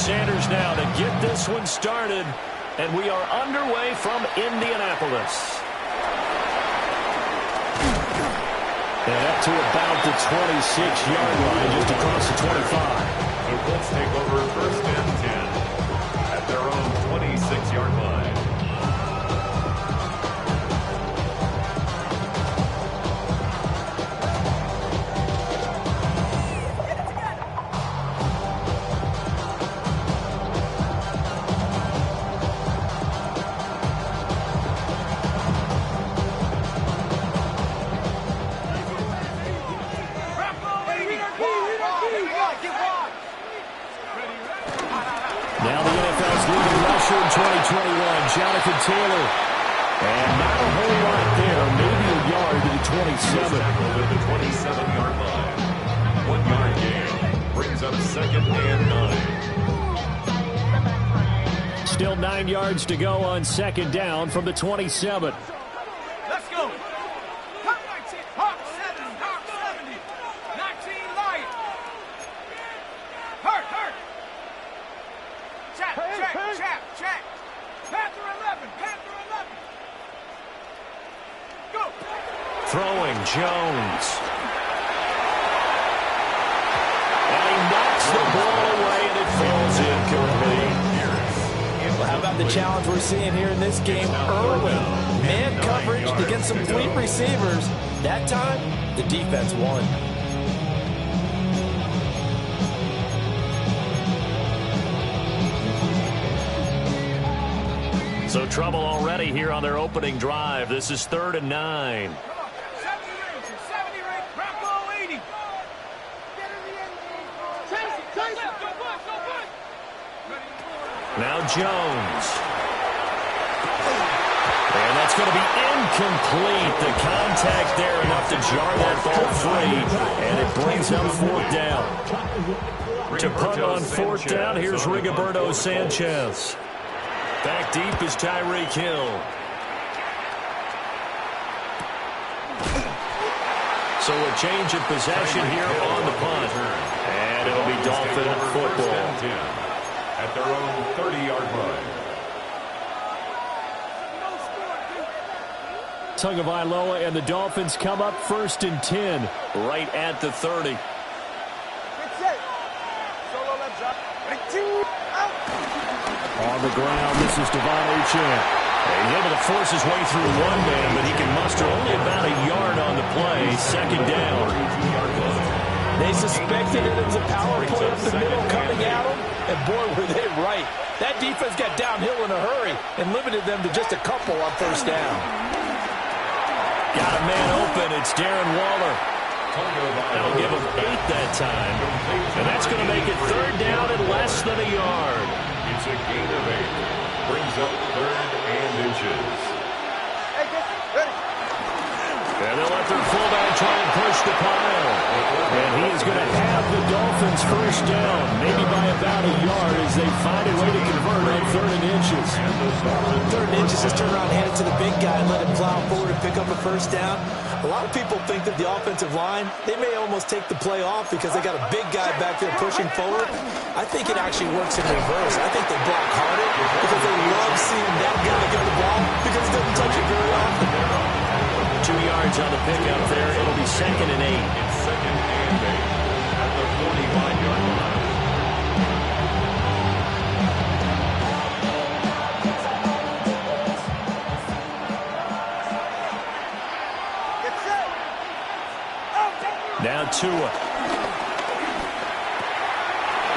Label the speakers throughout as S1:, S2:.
S1: Sanders now to get this one started. And we are underway from Indianapolis. And up to about the 26-yard line, just across the 25.
S2: The Colts take over first and 10 at their own 26-yard line.
S1: Now the NFL's leading rusher in 2021, Jonathan Taylor. And not a whole lot there, maybe a yard to the 27.
S2: At the 27-yard line. 1 yard gain brings up second and 9.
S1: Still 9 yards to go on second down from the 27.
S3: Let's go. Hawk 19, Hawk 70, Hawk 70. 19 Lion. Hurt. Check. Panther 11. Go.
S1: Throwing Jones. And he knocks the ball away and it falls incomplete.
S4: Well, how about the challenge we're seeing here in this game early? Man coverage against some fleet receivers. That time, the defense won.
S1: So trouble already here on their opening drive. This is 3rd and 9.
S3: 70 range, Bronco 80.
S1: Now Jones. And that's going to be incomplete. The contact there enough to jar that ball free. And it brings up 4th down. To punt on 4th down, here's Rigoberto Sanchez. Back deep is Tyreek Hill. So a change of possession here on the punt. And it'll be Dolphin football.
S2: At their own 30-yard line.
S1: Tagovailoa and the Dolphins come up 1st and 10, right at the 30. On the ground, this is Devon Achane. He's able to force his way through one man, but he can muster only about a yard on the play. 2nd down.
S4: They suspected it was a power play up the middle coming at them, and boy, were they right. That defense got downhill in a hurry and limited them to just a couple on 1st down.
S1: Got a man open. It's Darren Waller. That'll give him 8 that time. And that's going to make it 3rd down and less than a yard.
S2: It's a gain of 8. Brings up 3rd and inches.
S1: And they'll let their fullback try and push the pile. And he is going to have the Dolphins 1st down, maybe by about a yard as they find a way to convert on 3rd and inches.
S4: 3rd and inches, just turn around and hand it to the big guy and let him plow forward and pick up a 1st down. A lot of people think that the offensive line, they may almost take the play off because they got a big guy back there pushing forward. I think it actually works in reverse. I think they block harder because they love seeing that guy get the ball because he doesn't touch it very often.
S1: 2 yards on the pickup there. It'll be 2nd and 8.
S2: It's 2nd and 8 at the 45-yard line.
S1: Now Tua.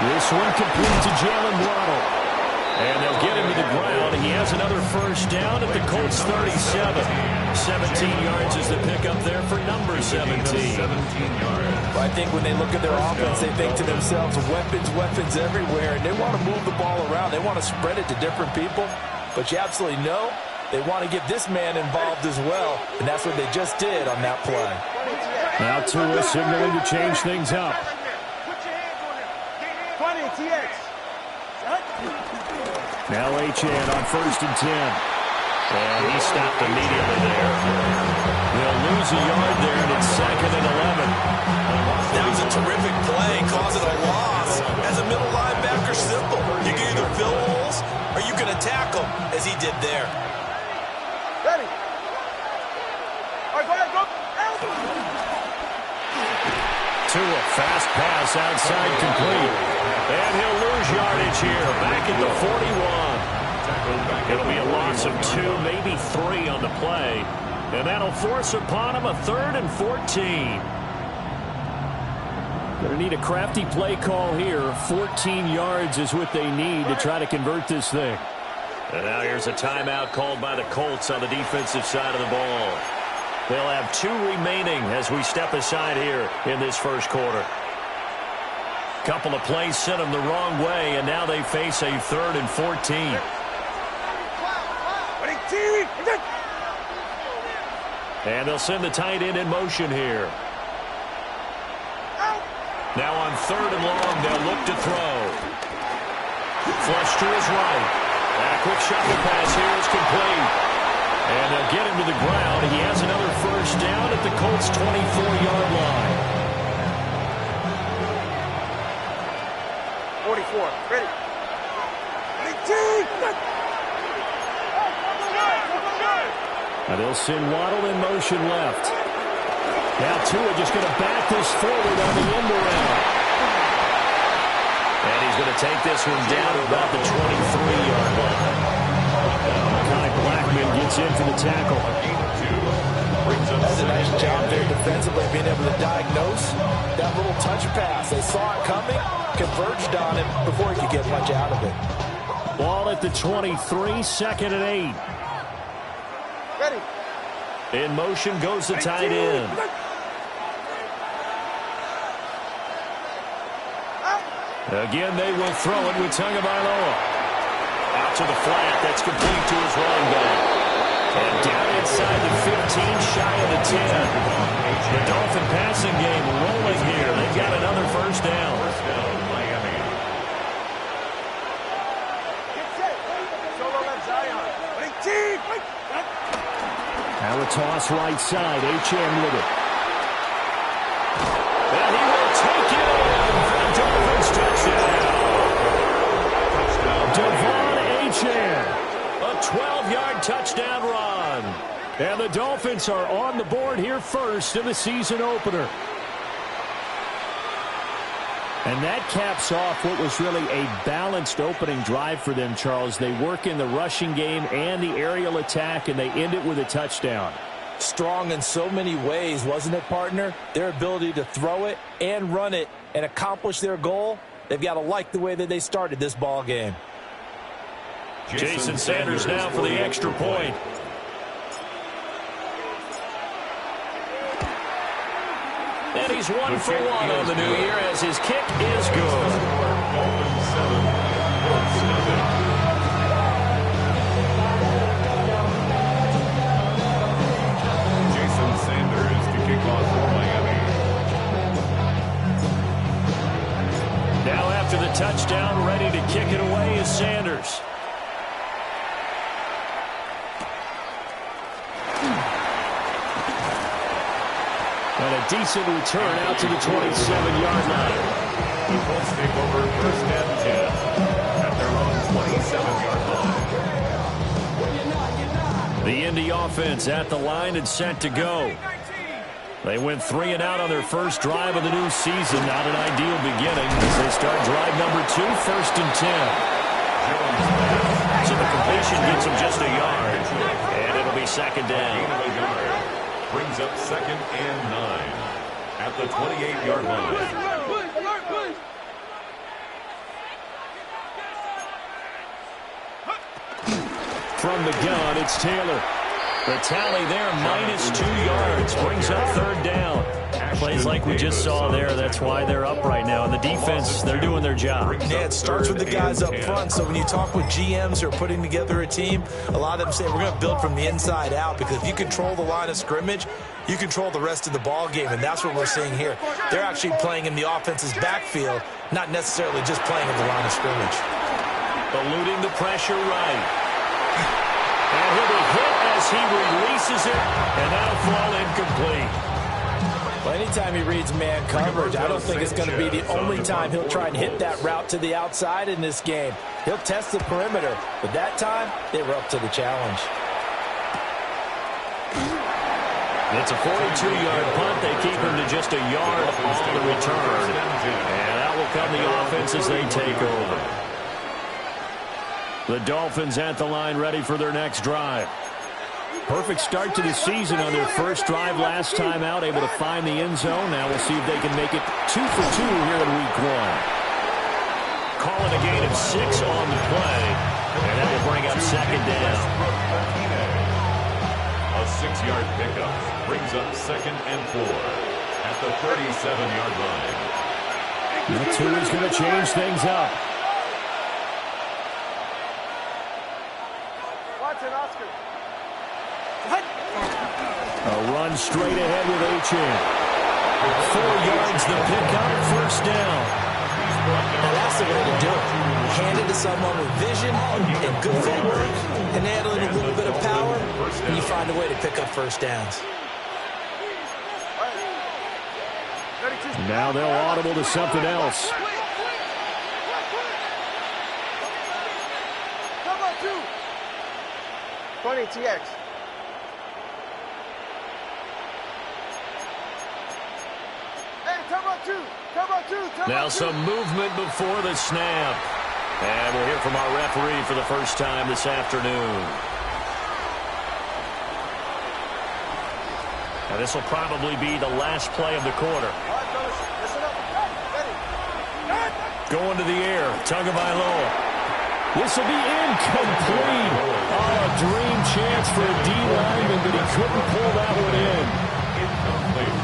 S1: This one complete to Jalen Waddle. And they'll get him to the ground. He has another 1st down at the Colts 37. 17 yards is the pickup there for number 17.
S2: 17 yards.
S4: Well, I think when they look at their offense, they think to themselves, weapons everywhere, and they want to move the ball around. They want to spread it to different people. But you absolutely know they want to get this man involved as well, and that's what they just did on that play.
S1: Now Tua signaling to change things up. Now Achane on 1st and 10. And he stopped immediately there. They'll lose a yard there, and it's 2nd and 11.
S4: That was a terrific play, causing a loss as a middle linebacker or simple. You can either fill holes or you can attack them, as he did there.
S3: Ready. All right, go ahead, go.
S1: Tua, fast pass outside complete. And he'll lose yardage here. Back at the 41. It'll be a loss of 2, maybe 3 on the play. And that'll force upon him a 3rd and 14. Going to need a crafty play call here. 14 yards is what they need to try to convert this thing. And now here's a timeout called by the Colts on the defensive side of the ball. They'll have 2 remaining as we step aside here in this first quarter. Couple of plays sent them the wrong way, and now they face a 3rd and 14. And they'll send the tight end in motion here. Now on 3rd and long, they'll look to throw. Flush to his right. And a quick shot to pass here is complete. And they'll get him to the ground. He has another first down at the Colts' 24-yard line.
S3: 44. Ready.
S1: Now they'll send Waddle in motion left. Now Tua just going to back this forward on the end around. And he's going to take this one down to about the 23-yard line. Kai Blackman gets in for the tackle.
S4: That's a nice job there defensively, being able to diagnose that little touch pass. They saw it coming, converged on it before he could get much out of it.
S1: Ball at the 23, 2nd and 8.
S3: Ready.
S1: In motion goes the tight end. Again, they will throw it with Tagovailoa. Out to the flat. That's complete to his running back. And down inside the 15, shy of the 10. The Dolphin passing game rolling here. They've got another first down. Now a toss right side. Achane with it. And he will take it in for the Dolphins touchdown. Devon Achane. A 12-yard touchdown run. And the Dolphins are on the board here first in the season opener. And that caps off what was really a balanced opening drive for them, Charles. They work in the rushing game and the aerial attack, and they end it with a touchdown.
S4: Strong in so many ways, wasn't it, partner? Their ability to throw it and run it and accomplish their goal, they've got to like the way that they started this ball game.
S1: Jason Sanders now for the extra point. And he's 1 for 1 on the new year as his kick is good.
S2: Jason Sanders to kick off for Miami.
S1: Now after the touchdown, ready to kick it away is Sanders. And a decent return out to the 27-yard line.
S2: The Colts take over 1st and 10 at their own 27-yard line.
S1: The Indy offense at the line and set to go. They went 3 and out on their first drive of the new season. Not an ideal beginning as they start drive number 2, 1st and 10. So the completion gets them just a yard. And it'll be 2nd down.
S2: Brings up 2nd and 9 at the 28-yard line.
S1: From the gun, it's Taylor. The tally there, -2 yards, brings up 3rd down. Plays like we just saw there, that's why they're up right now. And the defense, they're doing their job.
S4: Yeah, it starts with the guys up front. So when you talk with GMs who are putting together a team, a lot of them say we're going to build from the inside out, because if you control the line of scrimmage, you control the rest of the ball game, and that's what we're seeing here. They're actually playing in the offense's backfield, not necessarily just playing in the line of scrimmage.
S1: Eluding the pressure right. And he'll be hit as he releases it, and that'll fall incomplete.
S4: Well, anytime he reads man coverage, I don't think it's going to be the only time he'll try and hit that route to the outside in this game. He'll test the perimeter, but that time, they were up to the challenge.
S1: It's a 42-yard punt. They keep him to just a yard on the return. And that will come the offense as they take over. The Dolphins at the line ready for their next drive. Perfect start to the season on their first drive last time out, able to find the end zone. Now we'll see if they can make it 2 for 2 here in week 1. Call it a gain of 6 on the play, and that will bring up second down.
S2: A 6-yard pickup brings up 2nd and 4 at the 37-yard line.
S1: That's who is going to change things up. A run straight ahead with Achane. 4 yards the pickup, first down.
S4: And that's the way to do it. Hand it to someone with vision and good footwork and handling a little bit of power, and you find a way to pick up first downs.
S1: Now they'll audible to something else.
S3: Come on, 2. 20 TX.
S1: Now some movement before the snap. And we'll hear from our referee for the first time this afternoon. Now this will probably be the last play of the quarter. Going to the air, Tagovailoa. This will be incomplete. Oh, a dream chance for a D lineman, but he couldn't pull that one in.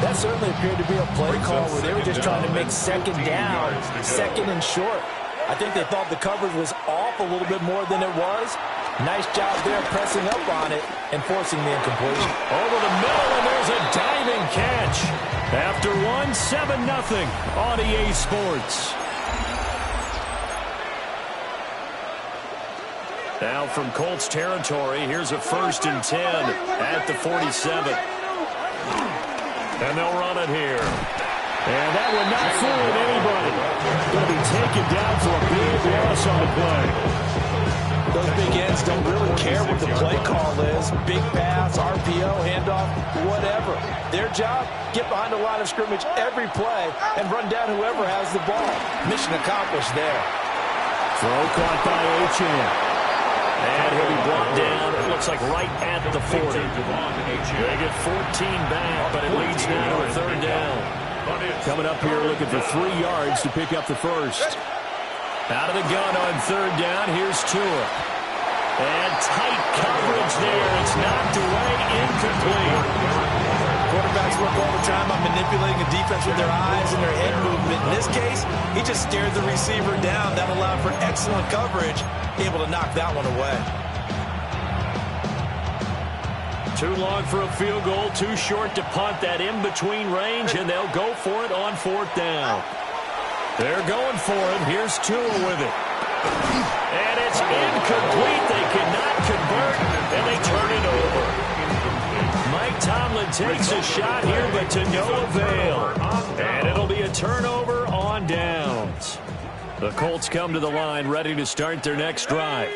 S4: That certainly appeared to be a play call where they were just trying to make second down, second and short. I think they thought the coverage was off a little bit more than it was. Nice job there pressing up on it and forcing the incompletion.
S1: Over the middle, and there's a diving catch. After 7-0 on EA Sports. Now from Colts territory, here's a 1st and 10 at the 47. And they'll run it here. And that one not fooling anybody. Going to be taken down for a big loss on the play.
S4: Those big ends don't really care what the play call is. Big pass, RPO, handoff, whatever. Their job, get behind the line of scrimmage every play and run down whoever has the ball. Mission accomplished there.
S1: Throw caught by Achane. And he'll be brought down, it looks like right at the 40. They get 14 back, but it leads now to a 3rd down. Coming up here looking for 3 yards to pick up the first. Out of the gun on 3rd down, here's Tua. And tight coverage there. It's knocked away, incomplete.
S4: Quarterbacks work all the time on manipulating a defense with their eyes and their head movement. In this case, he just stared the receiver down. That allowed for excellent coverage, able to knock that one away.
S1: Too long for a field goal, too short to punt that in-between range, and they'll go for it on 4th down. They're going for it. Here's Tua with it. And it's incomplete. They cannot convert, and they turn it over. Mike Tomlin takes a shot here, but to no avail. And it'll be a turnover on downs. The Colts come to the line ready to start their next drive.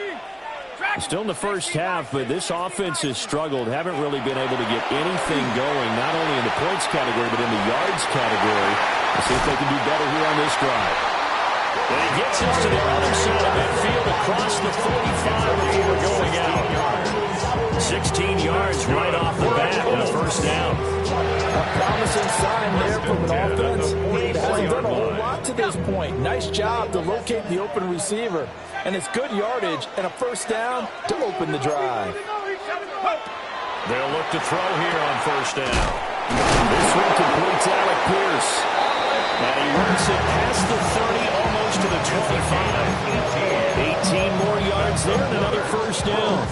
S1: Still in the first half, but this offense has struggled. Haven't really been able to get anything going, not only in the points category, but in the yards category. We'll see if they can do better here on this drive. And he gets us to the other side of midfield across the 45 before going out. 16 yards right off the bat on a 1st down.
S4: A promising sign there from an offense that hasn't done a whole lot to this point. Nice job to locate the open receiver. And it's good yardage and a 1st down to open the drive.
S1: They'll look to throw here on 1st down. This one completes Alec Pierce. And he works it past the 30, almost to the 25. 18 more yards there and another 1st down.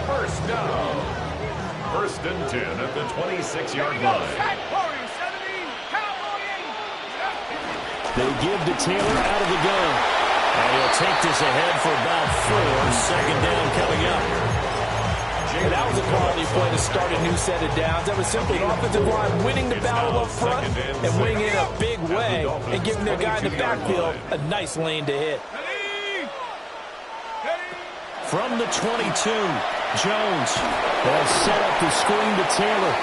S2: 1st down. 1st and 10 at the 26-yard line.
S1: They give to Taylor out of the gun. And he'll take this ahead for about 4. 2nd down coming up.
S4: And that was a quality play to start a new set of downs. That was simply an offensive line winning the battle up front and winning in a big way and giving their guy in the backfield a nice lane to hit.
S1: From the 22, Jones will set up the screen to Taylor.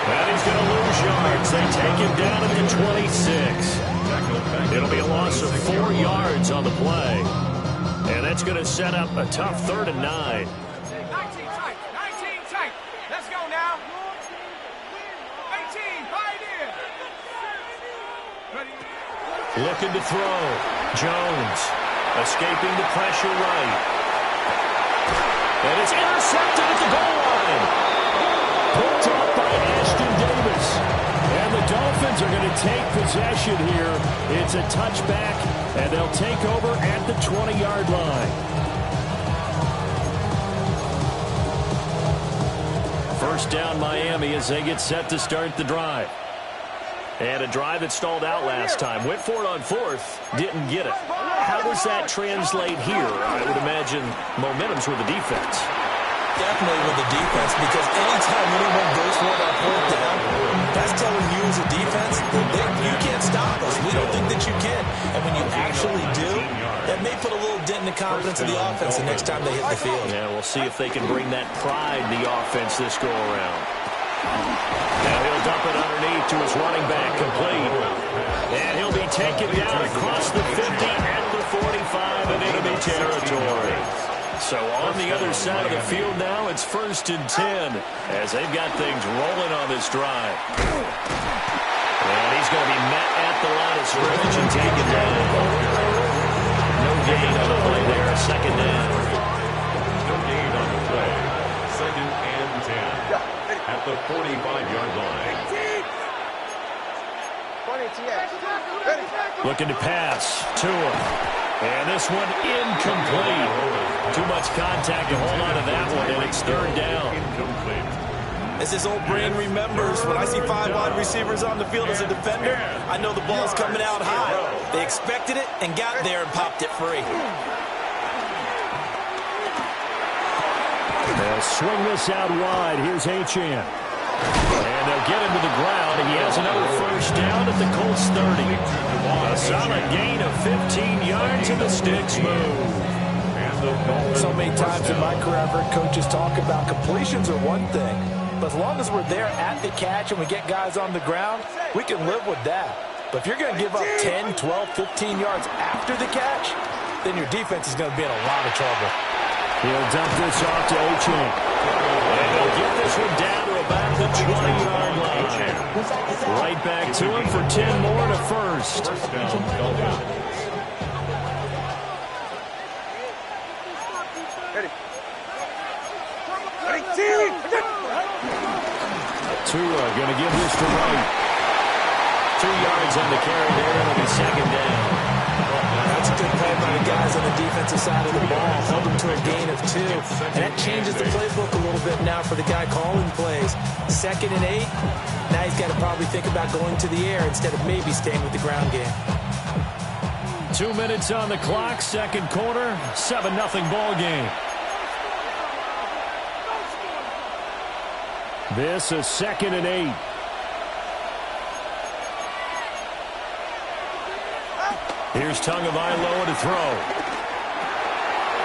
S1: And he's going to lose yards. They take him down at the 26. It'll be a loss of 4 yards on the play. And that's going to set up a tough 3rd and 9.
S3: 19 tight. 19 tight. Let's go now. 18, pioneer. Ready.
S1: Looking to throw. Jones escaping the pressure right. And it's intercepted at the goal line. Picked up by Ashton Davis. And the Dolphins are going to take possession here. It's a touchback, and they'll take over at the 20-yard line. First down, Miami, as they get set to start the drive. And a drive that stalled out last time. Went for it on 4th, didn't get it. How does that translate here? I would imagine momentum's with the defense.
S4: Definitely with the defense, because anytime anyone goes for it on 4th down, that's telling you as a defense that you can't stop us. We don't think that you can. And when you actually do, that may put a little dent in the confidence of the offense the next time they hit the field.
S1: Yeah, we'll see if they can bring that pride in the offense this go-around. Now he'll dump it underneath to his running back, complete. And he'll be taken down across the 50 at the 45 in enemy territory. So on the other side of the field now, it's 1st and 10 as they've got things rolling on this drive. And he's going to be met at the line of scrimmage and taken down. No gain on the play there, a 2nd down.
S2: No gain on the play. 2nd and 10 at the 45-yard line.
S1: Looking to pass. Tua. And this one incomplete. Too much contact to hold on to that one, and it's 3rd down.
S2: Incomplete.
S4: As his old brain remembers, when I see 5 wide receivers on the field as a defender, I know the ball's coming out high. They expected it and got there and popped it free.
S1: They'll swing this out wide. Here's Achane. And they'll get him to the ground. He has another 1st down at the Colts 30. A solid gain of 15 yards, and the sticks move.
S4: So many times in my career, I've heard coaches talk about completions are one thing, but as long as we're there at the catch and we get guys on the ground, we can live with that. But if you're going to give up 10, 12, 15 yards after the catch, then your defense is going to be in a lot of trouble.
S1: He'll dump this off to Achane. And he'll get this one down to about the 20-yard line. Right back to him for 10 more to 1st. Tua going to give this to Wright. 2 yards on the carry there, and it'll be 2nd down.
S4: That's a good play by the guys on the defensive side of the ball. Held them to a gain of 2. And that changes the playbook a little bit now for the guy calling plays. 2nd and 8. Now he's got to probably think about going to the air instead of maybe staying with the ground game.
S1: 2 minutes on the clock, 2nd quarter, 7-0 ball game. This is 2nd and 8. Here's Tagovailoa to throw.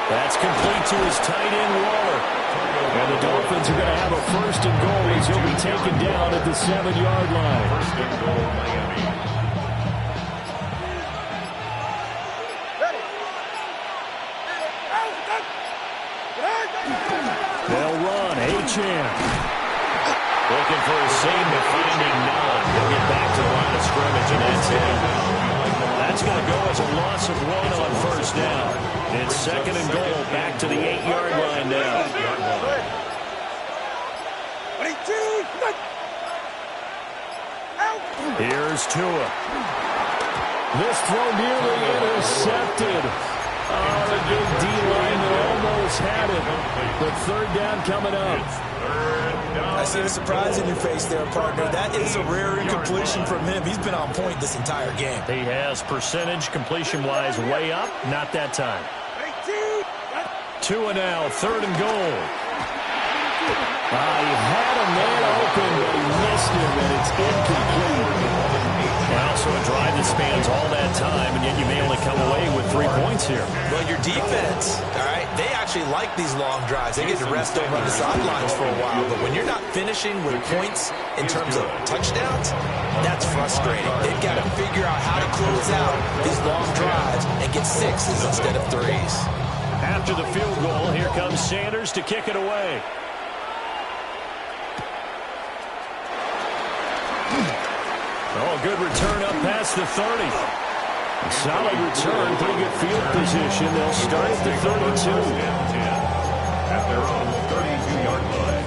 S1: That's complete to his tight end, Waller. And the Dolphins are going to have a 1st and goal as he'll be taken down at the 7-yard line.
S2: 1st and goal, Miami.
S1: They'll run. Achane. Looking for a seam, but finding none. He'll get back to the line of scrimmage, and that's it. That's going to go as a loss of 1 on 1st down. It's 2nd and goal, back to the 8-yard line now. Here's Tua. This throw nearly intercepted. Oh, the big D-lineman almost had it. But 3rd down coming up.
S4: I see the surprise in your face there, partner. That is a rare incompletion from him. He's been on point this entire game.
S1: He has percentage completion-wise way up. Not that time. Tua now, 3rd and goal. He had a man open, but he missed him, and it's incomplete. And also a drive that spans all that time, and yet you may only come away with 3 points here.
S4: Well, your defense, all right, they actually like these long drives. They get to rest over on the sidelines for a while, but when you're not finishing with points in terms of touchdowns, that's frustrating. They've got to figure out how to close out these long drives and get 6s instead of 3s.
S1: After the field goal, here comes Sanders to kick it away. Oh, good return up past the 30. A solid return, pretty good field position. They'll start at the 32.
S2: At their own 32-yard line.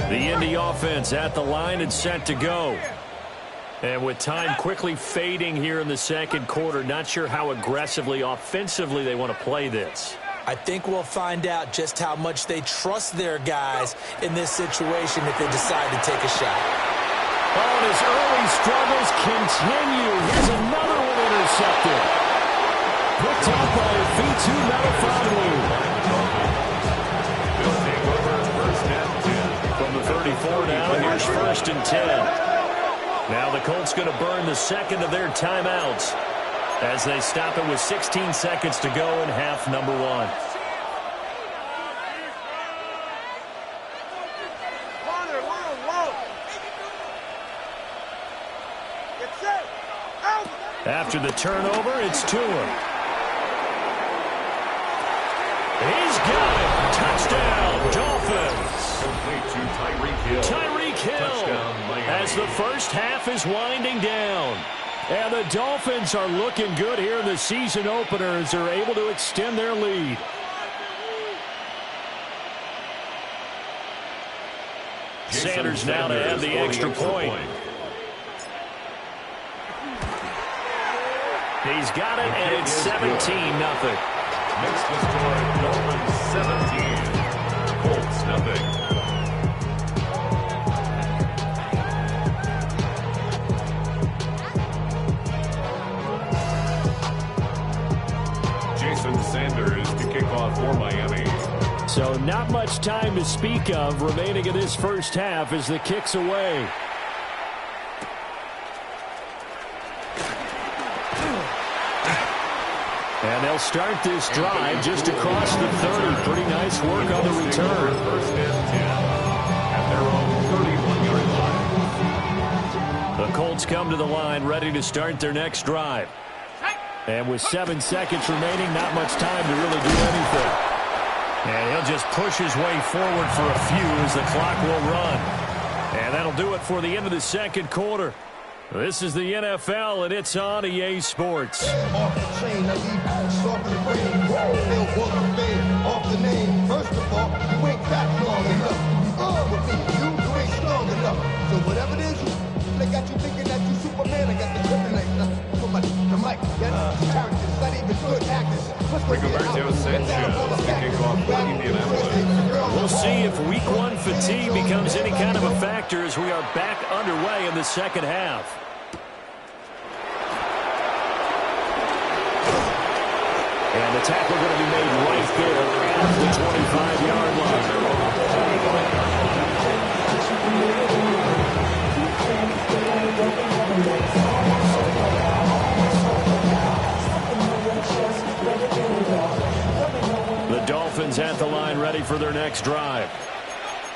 S1: The Indy offense at the line and set to go. And with time quickly fading here in the second quarter, not sure how aggressively, offensively they want to play this.
S4: I think we'll find out just how much they trust their guys in this situation if they decide to take a shot.
S1: Oh, and his early struggles continue. Here's another one intercepted. Picked up by Fitu Melifonwu.
S2: They'll take over first and 10.
S1: From the 34 now, here's first and 10. Now the Colts going to burn the second of their timeouts as they stop it with 16 seconds to go in half number 1. After the turnover, it's Tua. He's got it. Touchdown, Dolphins.
S2: Complete to Tyreek Hill.
S1: Tyreek Hill, as the first half is winding down. And the Dolphins are looking good here in the season opener as they're able to extend their lead. Sanders now to add the extra point. He's got it, and it's 17-0.
S2: Makes the score Dolphins 17, Colts nothing. Sanders to kick off for Miami.
S1: So not much time to speak of remaining in this first half as the kick's away. And they'll start this drive just across the 30. Pretty nice work on the return.
S2: First and 10 at their own 31-yard line.
S1: The Colts come to the line ready to start their next drive. And with 7 seconds remaining, not much time to really do anything. And he'll just push his way forward for a few as the clock will run. And that'll do it for the end of the second quarter. This is the NFL, and it's on EA Sports.
S5: Off the chain, I leave soft in the brain. They'll walk the fame off the name. First of all, you ain't that long enough. With me, you ain't strong enough. So whatever it is, they got you thinking that you Superman. I got the kryptonite. The mic, that's characters, not even good actors.
S2: Rigoberto Sanchez to kick off for Indianapolis.
S1: We'll see if week 1 fatigue becomes any kind of a factor as we are back underway in the second half. And the tackle going to be made right there at the 25-yard line. The Dolphins at the line ready for their next drive.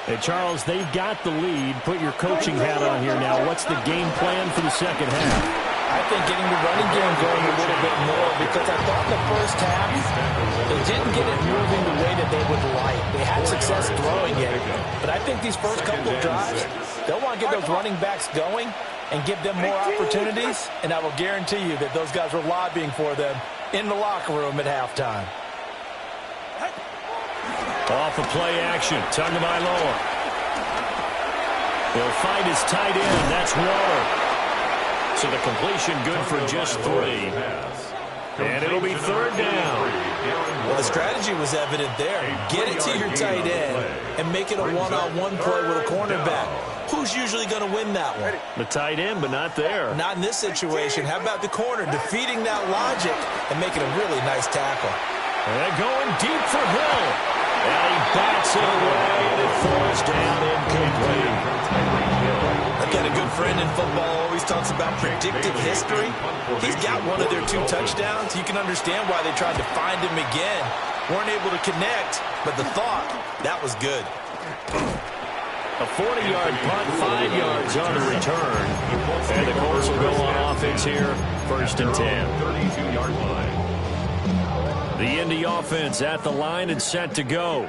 S1: Hey, Charles, they've got the lead. Put your coaching hat on here now. What's the game plan for the second half?
S4: I think getting the running game going a little bit more because I thought the first half they didn't get it moving the way that they would like. They had success throwing it, but I think these first couple of drives, they'll want to get those running backs going and give them more opportunities, and I will guarantee you that those guys were lobbying for them in the locker room at halftime.
S1: Off of play action, Tagovailoa. He'll find his tight end. That's Waller. So the completion good for just 3. And it'll be third down.
S4: Well, the strategy was evident there. Get it to your tight end and make it a one-on-one play with a cornerback. Who's usually going to win that one?
S1: The tight end, but not there.
S4: Not in this situation. How about the corner defeating that logic and making a really nice tackle?
S1: And going deep for Hill. And he backs it away, and it falls down incomplete.
S4: I've got a good friend in football, always talks about predictive history. He's got one of their 2 touchdowns. You can understand why they tried to find him again. Weren't able to connect, but the thought, that was good.
S1: A 40-yard punt, 5 yards on the return. And the Colts will go on offense here, 1st and 10.
S2: 32-yard line.
S1: The Indy offense at the line and set to go.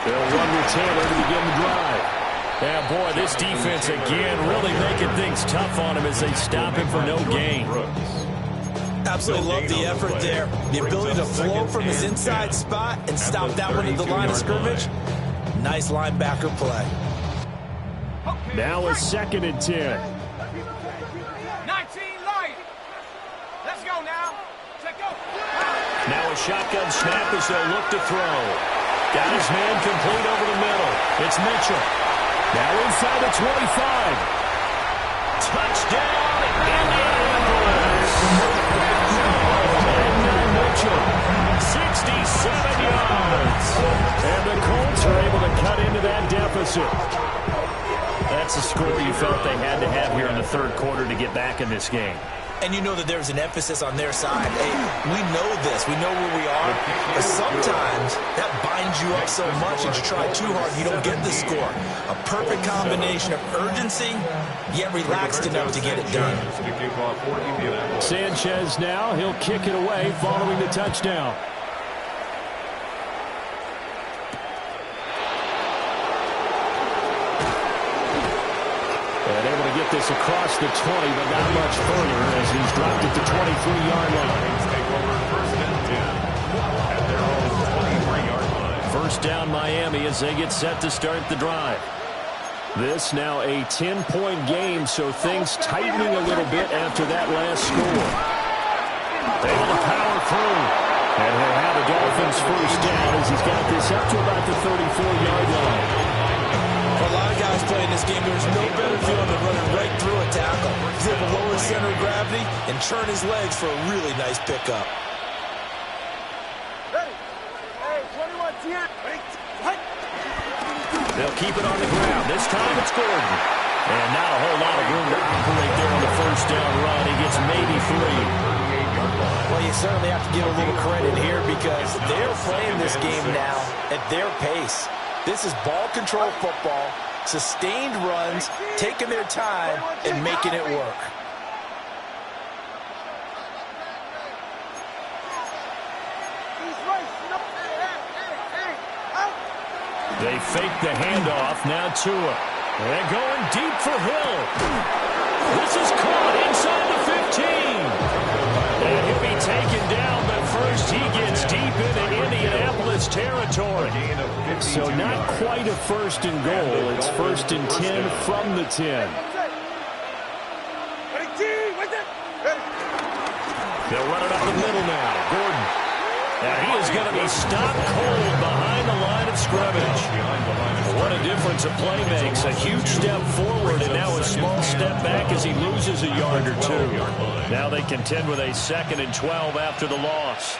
S1: They'll run with Taylor to begin the drive. Yeah, boy, this defense again really making things tough on him as they stop him for no gain.
S4: Absolutely love the effort there. The ability to flow from his inside spot and stop that one at the line of scrimmage. Nice linebacker play.
S1: Now a 2nd and 10.
S3: 19 light. Let's go now. Check go.
S1: Now a shotgun snap as they'll look to throw. Got his man complete over the middle. It's Mitchell. Now inside the 25. Touchdown, Indianapolis. And now Mitchell, 67 yards. And the Colts are able to cut into that deficit. That's the score you felt they had to have here in the 3rd quarter to get back in this game.
S4: And you know that there's an emphasis on their side. Hey, we know this. We know where we are. But sometimes that binds you up so much that you try too hard, you don't get the score. A perfect combination of urgency, yet relaxed enough to get it done.
S1: Sanchez now. He'll kick it away following the touchdown. And able to get this across the 20, but not much further as he's dropped it to 23-yard line.
S2: Take over 1st and 10 at their own 23-yard line.
S1: First down Miami as they get set to start the drive. This now a 10-point game, so things tightening a little bit after that last score. Able to power through. And he'll have the Dolphins first down as he's got this up to about the 34-yard line.
S4: For a lot of guys playing this game, there's no better feeling than running right through a tackle. He's able to lower his center of gravity and churn his legs for a really nice pickup.
S1: They'll keep it on the ground. This time it's Gordon. And not a whole lot of room to operate there on the first down run. He gets maybe 3.
S4: Well, you certainly have to give a little credit here because they're playing this game now at their pace. This is ball control football, sustained runs, taking their time, and making it work.
S1: They fake the handoff, now Tua. They're going deep for Hill. This is caught inside the 15. And he'll be taken down, but first he gets deep into Indianapolis territory. So not quite a 1st and goal. It's 1st and 10 from the 10. They'll run it up the middle now. Gordon. Now he is going to be stopped cold behind the line of scrimmage. What a difference a play makes. A huge step forward and now a small step back as he loses a yard or 2. Now they contend with a 2nd and 12 after the loss.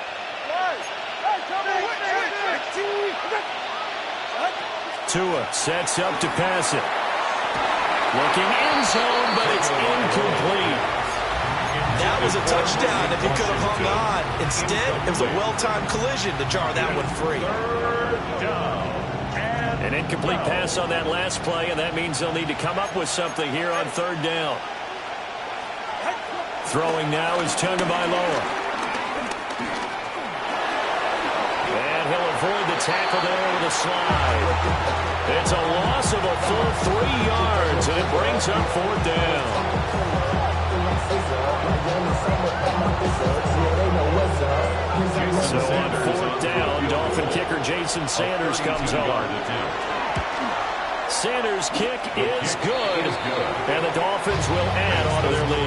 S1: Tua sets up to pass it. Looking end zone, but it's incomplete.
S4: That was a touchdown if he could have hung on. Instead, it was a well-timed collision to jar that one free.
S1: An incomplete pass on that last play, and that means they'll need to come up with something here on 3rd down. Throwing now is Tagovailoa. And he'll avoid the tackle there with a slide. It's a loss of a full 3 yards, and it brings up 4th down. So on 4th down, Dolphin kicker Jason Sanders comes on. Sanders' kick is good, and the Dolphins will add on to their lead.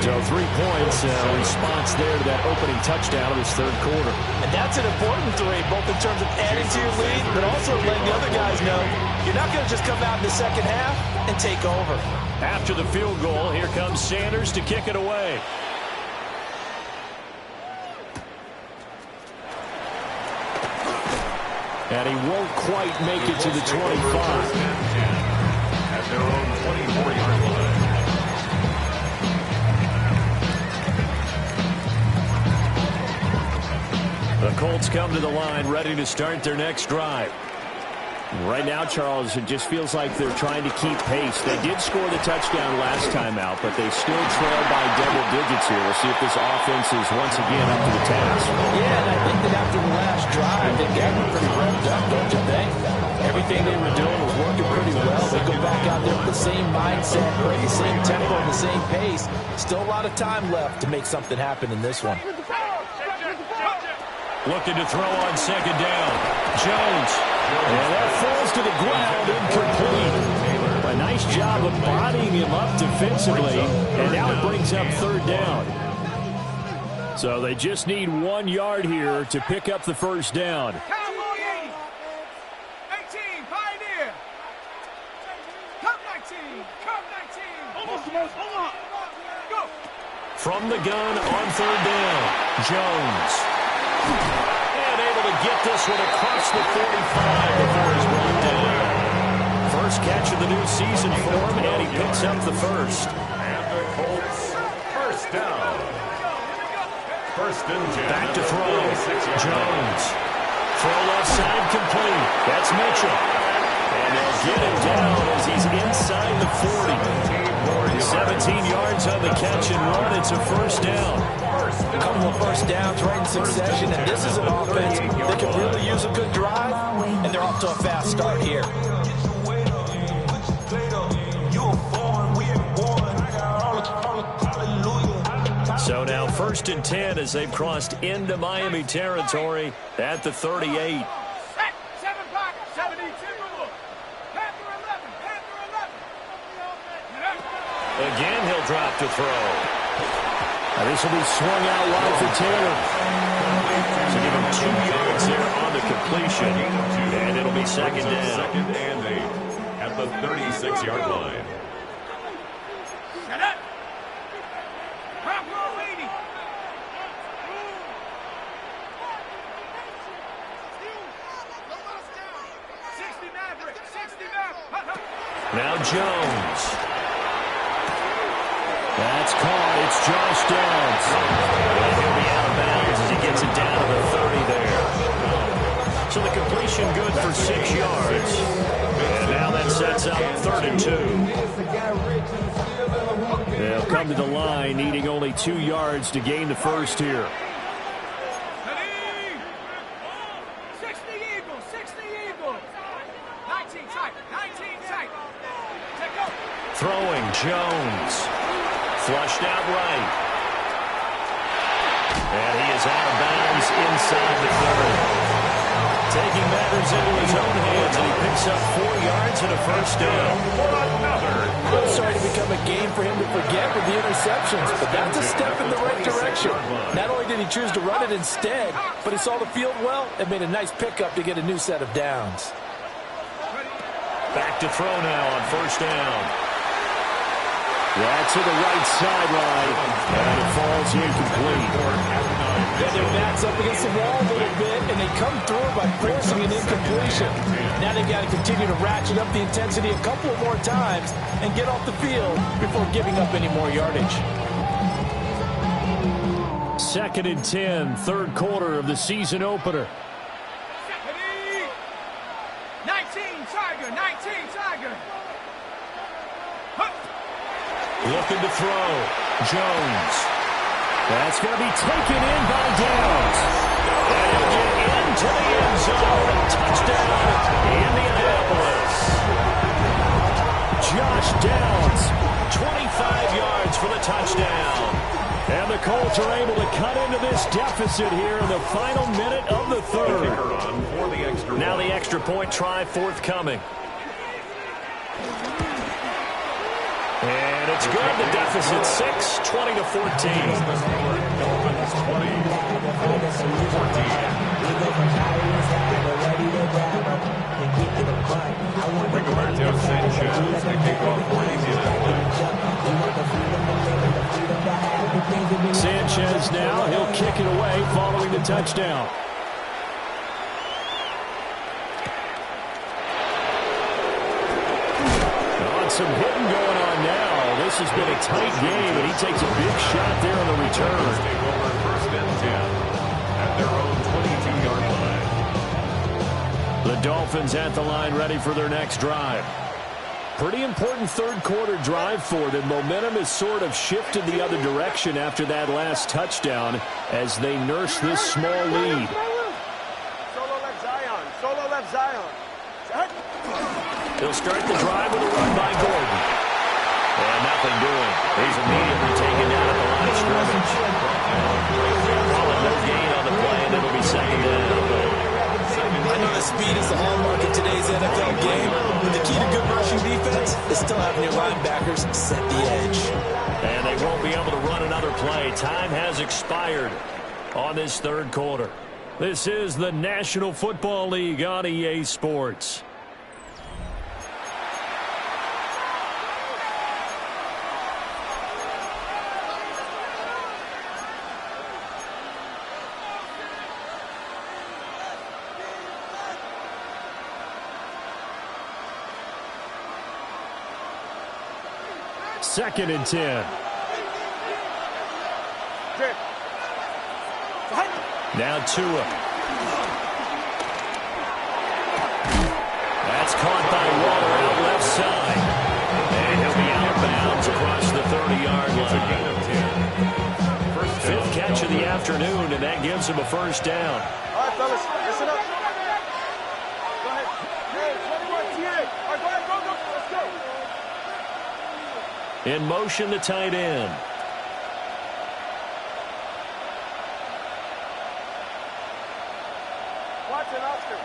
S1: So 3 points, response there to that opening touchdown of this third quarter.
S4: And that's an important 3, both in terms of adding to your lead, but also letting the other guys know you're not going to just come out in the second half and take over.
S1: After the field goal, here comes Sanders to kick it away. And he won't quite make it to the 25.
S2: At their own 24-yard line.
S1: The Colts come to the line, ready to start their next drive. Right now, Charles, it just feels like they're trying to keep pace. They did score the touchdown last time out, but they still trail by double digits here. We'll see if this offense is once again up to the task.
S4: Yeah, and I think that after the last drive, they got pretty revved up, don't you think? Everything they were doing was working pretty well. They go back out there with the same mindset, the same tempo, and the same pace. Still a lot of time left to make something happen in this one.
S1: Looking to throw on second down. Jones. And that falls to the ground, incomplete. A nice job of bodying him up defensively, and now it brings up third down. So they just need 1 yard here to pick up the first down.
S3: Cowboy 80. 18, Pioneer. Come 19. Come 19. Almost. Go.
S1: From the gun on third down, Jones. And able to get this one across the 45 before he's brought down. First catch of the new season for him, and he picks up the first.
S2: And the Colts, first down. First and 10.
S1: Back to throw. Jones. Throw left side complete. That's Mitchell. And they'll get him down as he's inside the 40. 17 yards on the catch and run. It's a first down.
S4: A couple of first downs right in succession, and this is an offense that can really use a good drive, and they're off to a fast start here.
S1: So now first and 10 as they've crossed into Miami territory at the 38.
S3: 7 back. 72. Panther 11.
S1: Again, he'll drop to throw. Now this will be swung out wide for Taylor. So give him 2 yards there on the completion. And it'll be second down.
S2: Second and 8 at the 36-yard line.
S3: Shut up. Bravo 80.
S1: Now Jones. That's caught. It's Josh Downs. And he'll be out of bounds as he gets it down to the 30 there. So the completion good for 6 yards. And now that sets up 3rd and 2. They'll come to the line needing only 2 yards to gain the first here.
S3: 60 Eagles. 19 tight. Take over.
S1: Throwing Jones. Flushed out right. And he is out of bounds inside the 30. Taking matters into his own hands, and he picks up 4 yards and a first down.
S4: I'm sorry to become a game for him to forget with the interceptions, but that's a step in the right direction. Not only did he choose to run it instead, but he saw the field well and made a nice pickup to get a new set of downs.
S1: Back to throw now on first down. That's to the right sideline, and it falls incomplete.
S4: Yeah, their backs up against the wall a little bit, and they come through by forcing an incompletion. Now they've got to continue to ratchet up the intensity a couple of more times and get off the field before giving up any more yardage.
S1: 2nd and 10, 3rd quarter of the season opener.
S3: 19 Tiger.
S1: Looking to throw. Jones. That's going to be taken in by Downs. And he'll get into the end zone. Touchdown, Indianapolis. Josh Downs, 25 yards for the touchdown. And the Colts are able to cut into this deficit here in the final minute of the 3rd. Now the extra point try forthcoming. And it's It's good. The deficit 6, 20 to 14.
S2: Dolphins 20, Colts 14. Rigoberto Sanchez, the kickoff brings you that play.
S1: Sanchez now, he'll kick it away following the touchdown. Some hitting going on now. This has been a tight game, and he takes a big shot there on the return.
S2: Take over first and 10 at their own 22-yard line.
S1: The Dolphins at the line ready for their next drive. Pretty important third quarter drive for them. Momentum has sort of shifted the other direction after that last touchdown as they nurse this small lead.
S3: Solo left Zion. Solo left Zion.
S1: He'll start the drive with a run by Gordon. And nothing doing. He's immediately taken down at the line of scrimmage. No gain on the play, and it'll be second down.
S4: I know that speed is the hallmark of today's NFL game, but the key to good rushing defense is still having your linebackers set the edge.
S1: And they won't be able to run another play. Time has expired on this third quarter. This is the National Football League on EA Sports. Second and 10. Now Tua. That's caught by Waller out left side. And he'll be out of bounds across the 30-yard line. Fifth catch of the afternoon, and that gives him a first down.
S3: All right, fellas, listen up. Go ahead. Hey, 21, TA. All right, go ahead, go. Let's go.
S1: In motion, the tight end.
S3: Watson, Oscar.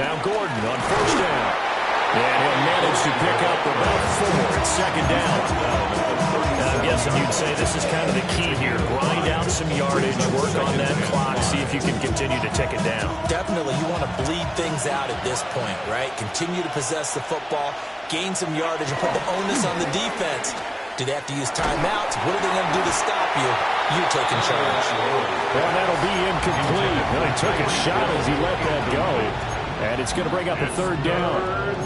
S1: Now Gordon on first down. And he'll manage to pick up about 4 at second down. I'm guessing you'd say this is kind of the key here. Grind out some yardage, work on that clock, see if you can continue to tick it down.
S4: Definitely, you want to bleed things out at this point, right? Continue to possess the football, gain some yardage, and put the onus on the defense. Do they have to use timeouts? What are they going to do to stop you? You're taking charge.
S1: Well, that'll be incomplete. Well, he took a shot as he let that go. And it's going to bring up a third down.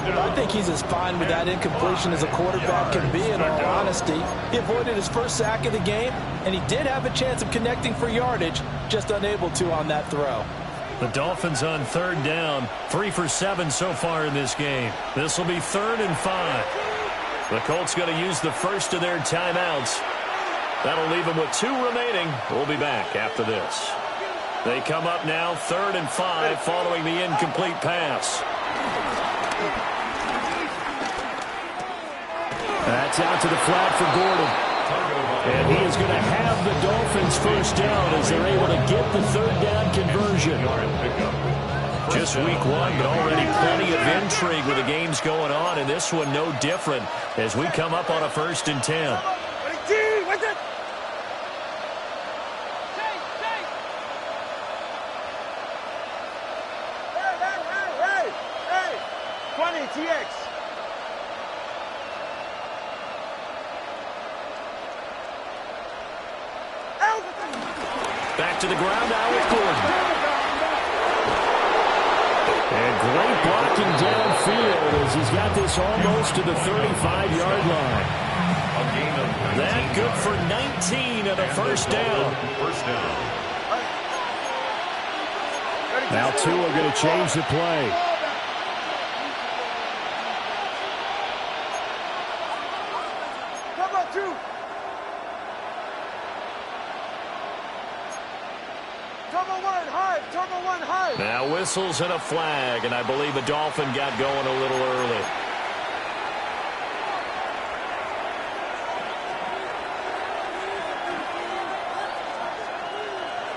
S4: I think he's as fine with that incompletion as a quarterback can be, in all honesty. He avoided his first sack of the game, and he did have a chance of connecting for yardage, just unable to on that throw.
S1: The Dolphins on third down, 3 for 7 so far in this game. This will be 3rd and 5. The Colts going to use the first of their timeouts. That'll leave them with 2 remaining. We'll be back after this. They come up now 3rd and 5 following the incomplete pass. That's out to the flat for Gordon. And he is going to have the Dolphins first down as they're able to get the third down conversion. Just week 1, but already plenty of intrigue with the games going on, and this one no different as we come up on a 1st and 10.
S3: TX.
S1: Back to the ground now with Gordon. And great blocking downfield as he's got this almost to the 35-yard line. That good for 19 and a first down. Now Tua going to change the play. Now whistles and a flag, and I believe a Dolphin got going a little early.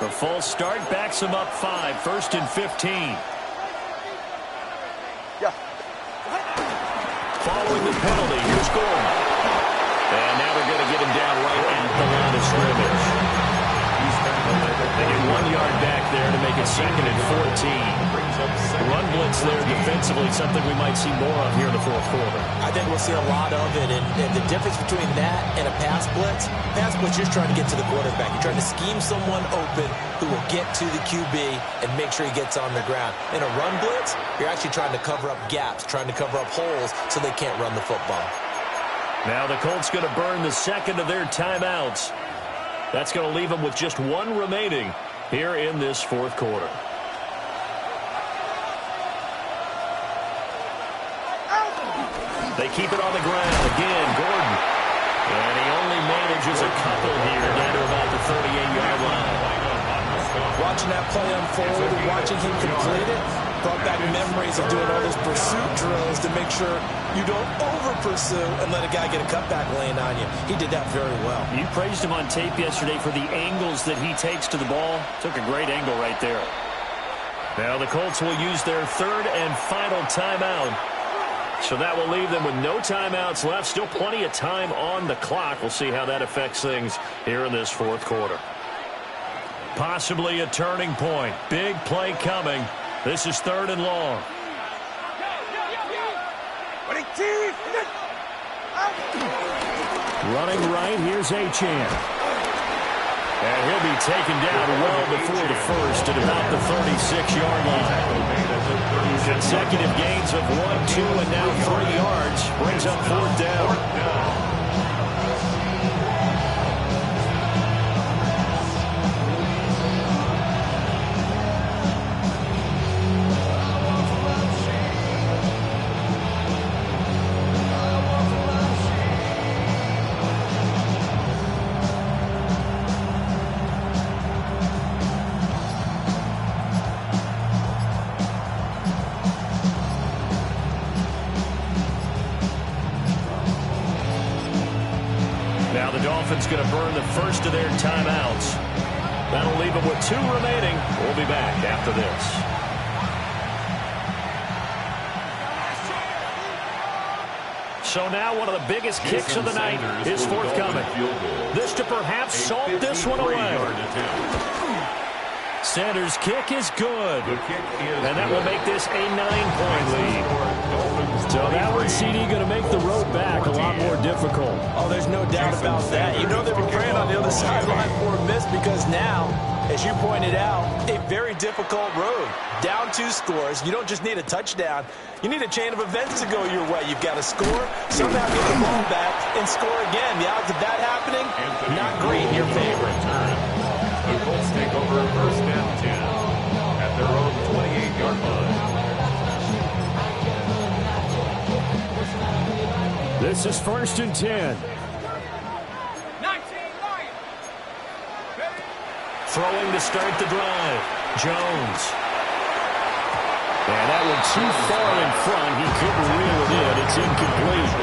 S1: The false start backs him up 5, 1st and 15.
S3: Yeah.
S1: Following the penalty, here's Gordon. And now they're going to get him down right at the line of scrimmage. They get 1 yard back there to make it 2nd and 14. Run blitz there defensively, something we might see more of here in the fourth quarter.
S4: I think we'll see a lot of it, and the difference between that and a pass blitz, you're trying to get to the quarterback. You're trying to scheme someone open who will get to the QB and make sure he gets on the ground. In a run blitz, you're actually trying to cover up gaps, trying to cover up holes so they can't run the football.
S1: Now the Colts going to burn the second of their timeouts. That's going to leave them with just 1 remaining here in this fourth quarter. They keep it on the ground. Again, Gordon. And he only manages a couple here down to about the 38-yard line.
S4: Watching that play unfold and watching him complete it brought back memories of doing all those pursuit drills to make sure you don't over-pursue and let a guy get a cutback lane on you. He did that very well.
S1: You praised him on tape yesterday for the angles that he takes to the ball. Took a great angle right there. Now the Colts will use their 3rd and final timeout. So that will leave them with no timeouts left. Still plenty of time on the clock. We'll see how that affects things here in this fourth quarter. Possibly a turning point. Big play coming. This is 3rd and long. Running right, here's Achane. And he'll be taken down well before the first at about the 36-yard line. Consecutive gains of 1, 2, and now 3 yards. Brings up 4th down. Now the Dolphins going to burn the first of their timeouts. That'll leave them with 2 remaining. We'll be back after this. So now one of the biggest kicks of the night is forthcoming. This to perhaps salt this one away. Sanders' kick is good. And that will make this a 9-point lead. So that one, CD, going to make the road back a lot more difficult.
S4: Oh, there's no doubt about that. You know they were praying on the other sideline for a miss because now, as you pointed out, a very difficult road. Down 2 scores. You don't just need a touchdown. You need a chain of events to go your way. You've got to score, somehow get the ball back, and score again. The odds of that happening, not great in your favor.
S2: The Colts take over 1st and 10 at their own 28-yard line.
S1: This is 1st and 10.
S3: 19 Lions.
S1: Throwing to start the drive. Jones. And that one too far in front. He couldn't reel it in. It's incomplete.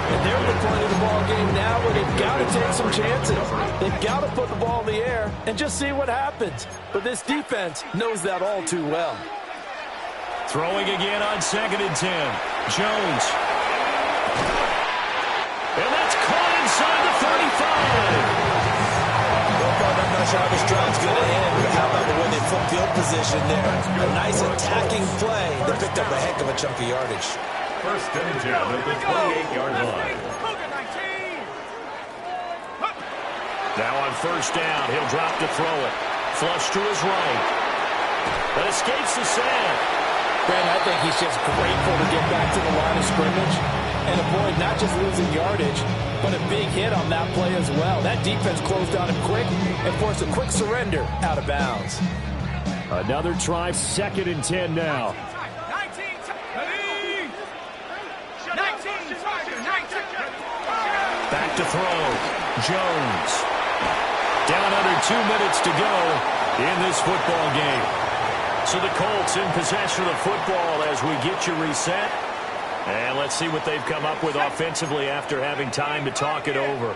S4: And they're at the point of the ball game now where they've got to take some chances. They've got to put the ball in the air and just see what happens. But this defense knows that all too well.
S1: Throwing again on 2nd and 10. Jones. And that's caught inside the 35.
S4: I'm not sure how this drive's going to end, but how about the way they flip field position there? A nice attacking play. They picked up a heck of a chunk of yardage.
S2: 1st and 10 at the 28-yard line.
S1: Now on 1st down, he'll drop to throw it. Flush to his right. But escapes the sack.
S4: Brandon, I think he's just grateful to get back to the line of scrimmage and avoid not just losing yardage, but a big hit on that play as well. That defense closed on him quick and forced a quick surrender out of bounds.
S1: Another try, 2nd and 10 now. Back to throw. Jones. Down under 2 minutes to go in this football game. So the Colts in possession of the football as we get you reset. And let's see what they've come up with offensively after having time to talk it over.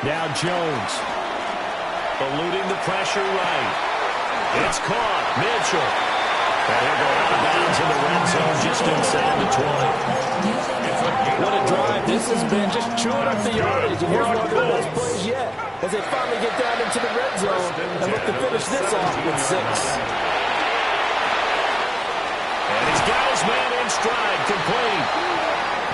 S1: Now Jones. Eluding the pressure right. It's caught. Mitchell. And he'll go out of bounds in the red zone just inside the 20.
S4: What a drive this has been, just chewing up the yardage. And here's one of the best plays yet as they finally get down into the red zone and look to finish this off with 6.
S1: And he's got his man in stride, complete.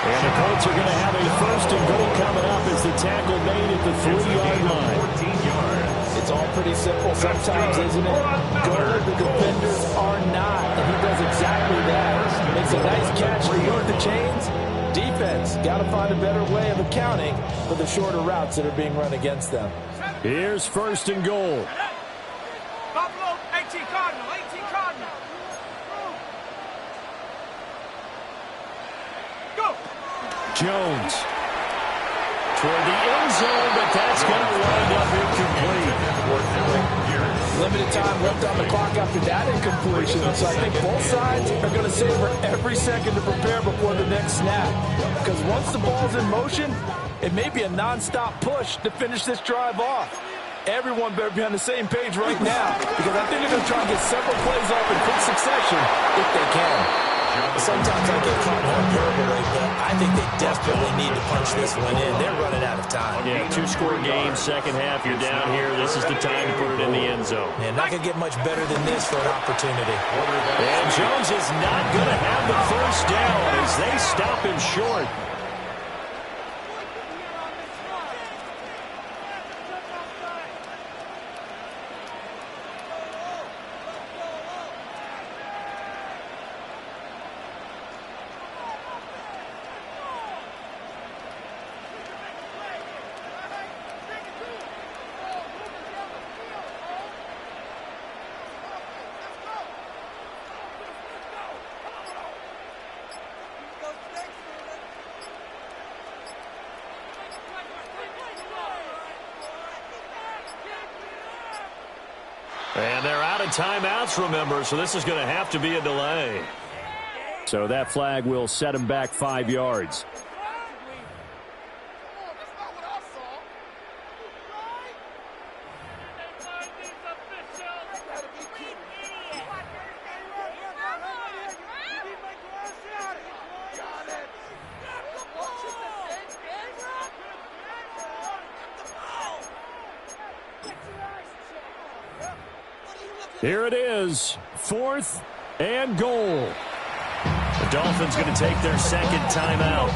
S1: And the Colts are going to have a first and goal coming up as the tackle made at the 3-yard line.
S2: 14 yards.
S4: It's all pretty simple sometimes, isn't it? Go where the defenders are not, and he does exactly that. Makes a nice catch to move the chains. Defense, got to find a better way of accounting for the shorter routes that are being run against them.
S1: Here's first and goal.
S3: Buffalo, 18 Cardinal, 18 Cardinal. Go.
S1: Jones. Toward the end zone, but that's going to wind up incomplete.
S4: Limited time left on the clock after that incompletion. So I think both sides are going to savor every second to prepare before the next snap. Because once the ball's in motion, it may be a non-stop push to finish this drive off. Everyone better be on the same page right now, because I think they're going to try and get several plays off in quick succession if they can. Sometimes I get caught in hyperbole, but I think they desperately need to punch this one in. They're running out of time.
S1: Yeah, 2-score game, second half, you're down here. This is the time to put it in the end zone.
S4: And not going to get much better than this for an opportunity.
S1: And Jones is not going to have the first down as they stop him short. And they're out of timeouts, remember, so this is going to have to be a delay. So that flag will set him back 5 yards. Here it is, 4th and goal. The Dolphins going to take their second timeout.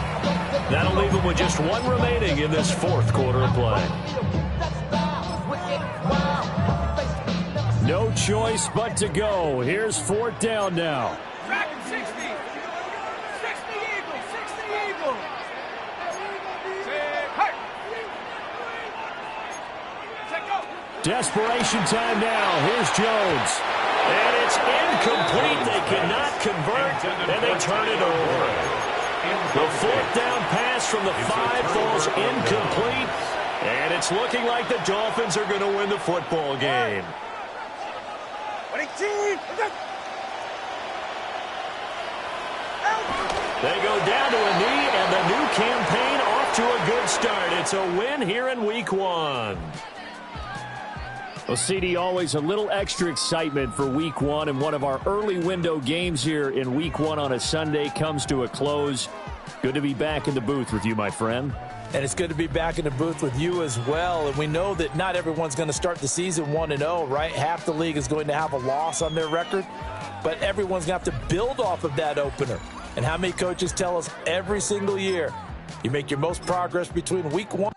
S1: That'll leave them with just one remaining in this 4th quarter of play. No choice but to go. Here's 4th down now.
S3: Dragon 60. 60 Eagles, 60 Eagles. Hey.
S1: Desperation time now. Here's Jones. And it's incomplete. They cannot convert, and they turn it over. The 4th down pass from the 5 falls incomplete, and it's looking like the Dolphins are going to win the football game. They go down to a knee, and the new campaign off to a good start. It's a win here in Week 1. Well, CD, always a little extra excitement for Week 1, and one of our early window games here in Week 1 on a Sunday comes to a close. Good to be back in the booth with you, my friend.
S4: And it's good to be back in the booth with you as well. And we know that not everyone's going to start the season 1-0, right? Half the league is going to have a loss on their record, but everyone's going to have to build off of that opener. And how many coaches tell us every single year, you make your most progress between Week 1